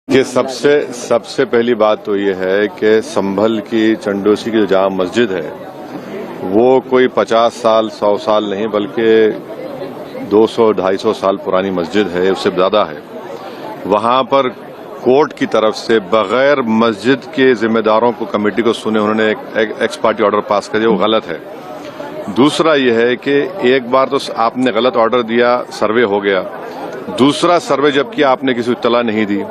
ये सबसे पहली बात तो ये है कि संभल की चंडोसी की जो जामा मस्जिद है वो कोई 50 साल 100 साल नहीं बल्कि 200-250 साल पुरानी मस्जिद है, उससे ज्यादा है। वहां पर कोर्ट की तरफ से बगैर मस्जिद के जिम्मेदारों को कमेटी को सुने उन्होंने एक एक्स पार्टी ऑर्डर पास कर दिया, वो गलत है। दूसरा ये है कि एक बार तो आपने गलत ऑर्डर दिया, सर्वे हो गया। दूसरा सर्वे जब किया आपने किसी को इत्तला नहीं दी।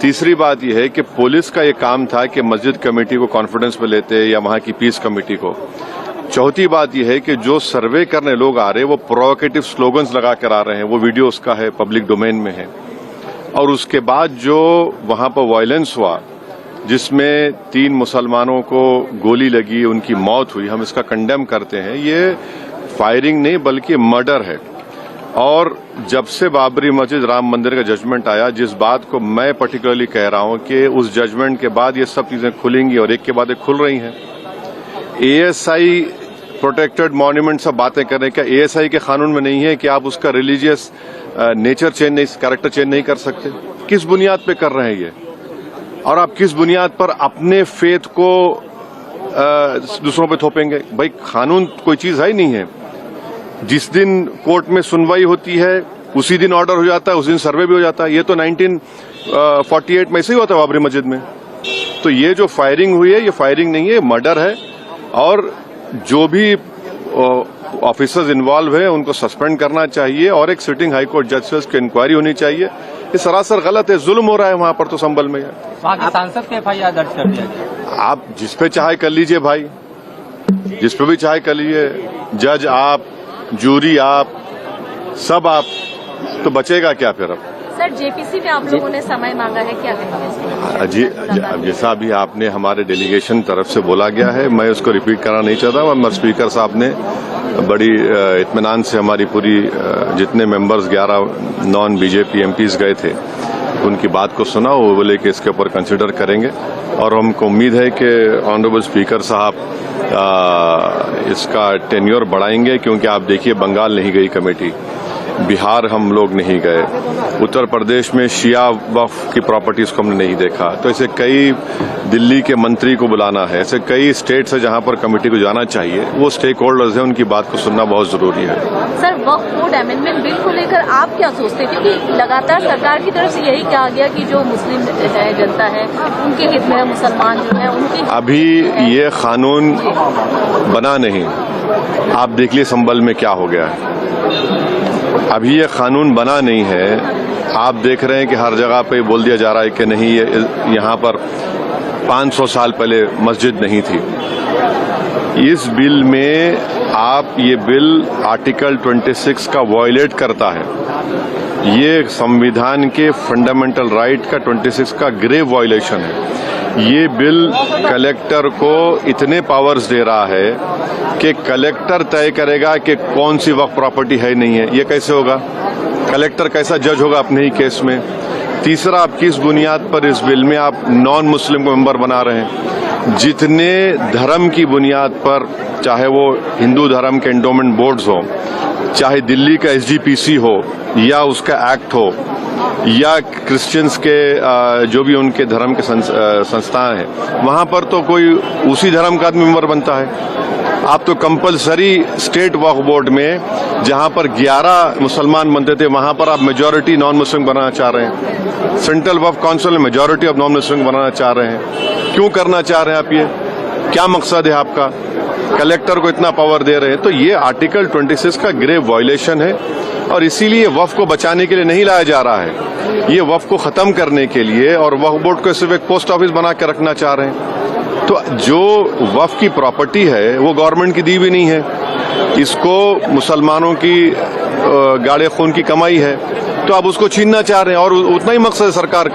तीसरी बात यह है कि पुलिस का ये काम था कि मस्जिद कमेटी को कॉन्फिडेंस में लेते या वहां की पीस कमेटी को। चौथी बात यह है कि जो सर्वे करने लोग आ रहे हैं वो प्रोवोकेटिव स्लोगन्स लगा कर आ रहे हैं, वो वीडियो उसका है, पब्लिक डोमेन में है। और उसके बाद जो वहां पर वायलेंस हुआ जिसमें 3 मुसलमानों को गोली लगी, उनकी मौत हुई, हम इसका कंडेम करते हैं। ये फायरिंग नहीं बल्कि मर्डर है। और जब से बाबरी मस्जिद राम मंदिर का जजमेंट आया, जिस बात को मैं पर्टिकुलरली कह रहा हूं कि उस जजमेंट के बाद ये सब चीजें खुलेंगी और एक के बाद एक खुल रही हैं। एएसआई प्रोटेक्टेड मॉन्यूमेंट सब बातें कर रहे हैं, क्या एएसआई के कानून में नहीं है कि आप उसका रिलीजियस नेचर चेंज नहीं, कैरेक्टर चेंज नहीं कर सकते? किस बुनियाद पे कर रहे हैं ये? और आप किस बुनियाद पर अपने फेथ को दूसरों पे थोपेंगे? भाई कानून कोई चीज है ही नहीं है। जिस दिन कोर्ट में सुनवाई होती है उसी दिन ऑर्डर हो जाता है, उस दिन सर्वे भी हो जाता है। ये तो 1948 में ऐसे ही होता है बाबरी मस्जिद में। तो ये जो फायरिंग हुई है ये फायरिंग नहीं है, मर्डर है। और जो भी ऑफिसर्स इन्वॉल्व है उनको सस्पेंड करना चाहिए और एक सिटिंग हाईकोर्ट जज से उसकी इंक्वायरी होनी चाहिए। ये सरासर गलत है, जुल्म हो रहा है वहां पर। तो संभल में वहां के सांसद के FIR दर्ज कर दिया गया। आप जिस पे चाहे कर लीजिए भाई, जिस पे भी चाहे कर लीजिए, जज आप, जूरी आप, सब आप, तो बचेगा क्या फिर? अब सर जेपीसी में आप लोगों ने समय मांगा है, क्या कहेंगे? जी, जैसा अभी आपने हमारे डेलीगेशन तरफ से बोला गया है, मैं उसको रिपीट करना नहीं चाहता। और स्पीकर साहब ने बड़ी इत्मीनान से हमारी पूरी जितने मेंबर्स 11 नॉन बीजेपी MPs गए थे उनकी बात को सुना। वो बोले कि इसके ऊपर कंसिडर करेंगे और हमको उम्मीद है कि ऑनरेबल स्पीकर साहब इसका टेन्योर बढ़ाएंगे। क्योंकि आप देखिए बंगाल नहीं गई कमेटी, बिहार हम लोग नहीं गए, उत्तर प्रदेश में शिया वक्फ की प्रॉपर्टीज को हमने नहीं देखा। तो ऐसे कई, दिल्ली के मंत्री को बुलाना है, ऐसे कई स्टेट्स है जहां पर कमेटी को जाना चाहिए। वो स्टेक होल्डर्स हैं, उनकी बात को सुनना बहुत जरूरी है। सर वक्फ बोर्ड अमेंडमेंट बिल को लेकर आप क्या सोचते हैं? क्योंकि लगातार सरकार की तरफ से यही कहा गया कि जो मुस्लिम जनता है उनके हित में, मुसलमान जो है उनकी। अभी ये कानून बना नहीं, आप देख लीजिए संभल में क्या हो गया है। अभी ये कानून बना नहीं है, आप देख रहे हैं कि हर जगह पे बोल दिया जा रहा है कि नहीं, ये यहाँ पर 500 साल पहले मस्जिद नहीं थी। इस बिल में आप, ये बिल आर्टिकल 26 का वायलेट करता है। ये संविधान के फंडामेंटल राइट का 26 का ग्रेव वायलेशन है। ये बिल कलेक्टर को इतने पावर्स दे रहा है कि कलेक्टर तय करेगा कि कौन सी वक्फ प्रॉपर्टी है नहीं है। ये कैसे होगा? कलेक्टर कैसा जज होगा अपने ही केस में? तीसरा, आप किस बुनियाद पर इस बिल में आप नॉन मुस्लिम को मेंबर बना रहे हैं? जितने धर्म की बुनियाद पर, चाहे वो हिंदू धर्म के एंडोमेंट बोर्ड्स हो, चाहे दिल्ली का SGPC हो या उसका एक्ट हो, या क्रिश्चियंस के जो भी उनके धर्म के संस्थान हैं, वहां पर तो कोई उसी धर्म का आदमी मेंबर बनता है। आप तो कंपलसरी स्टेट वक्फ बोर्ड में जहां पर 11 मुसलमान बनते थे वहां पर आप मेजॉरिटी नॉन मुस्लिम बनाना चाह रहे हैं। सेंट्रल वक्फ काउंसिल में मेजॉरिटी ऑफ नॉन मुस्लिम बनाना चाह रहे हैं। क्यों करना चाह रहे हैं आप? ये क्या मकसद है आपका? कलेक्टर को इतना पावर दे रहे हैं। तो ये आर्टिकल 26 का ग्रेव वायलेशन है और इसीलिए वक्फ को बचाने के लिए नहीं लाया जा रहा है, ये वक्फ को खत्म करने के लिए। और वक्फ बोर्ड को सिर्फ एक पोस्ट ऑफिस बना के रखना चाह रहे हैं। तो जो वक्फ की प्रॉपर्टी है वो गवर्नमेंट की दी भी नहीं है, इसको मुसलमानों की गाड़े खून की कमाई है, तो आप उसको छीनना चाह रहे हैं। और उतना ही मकसद है सरकार का।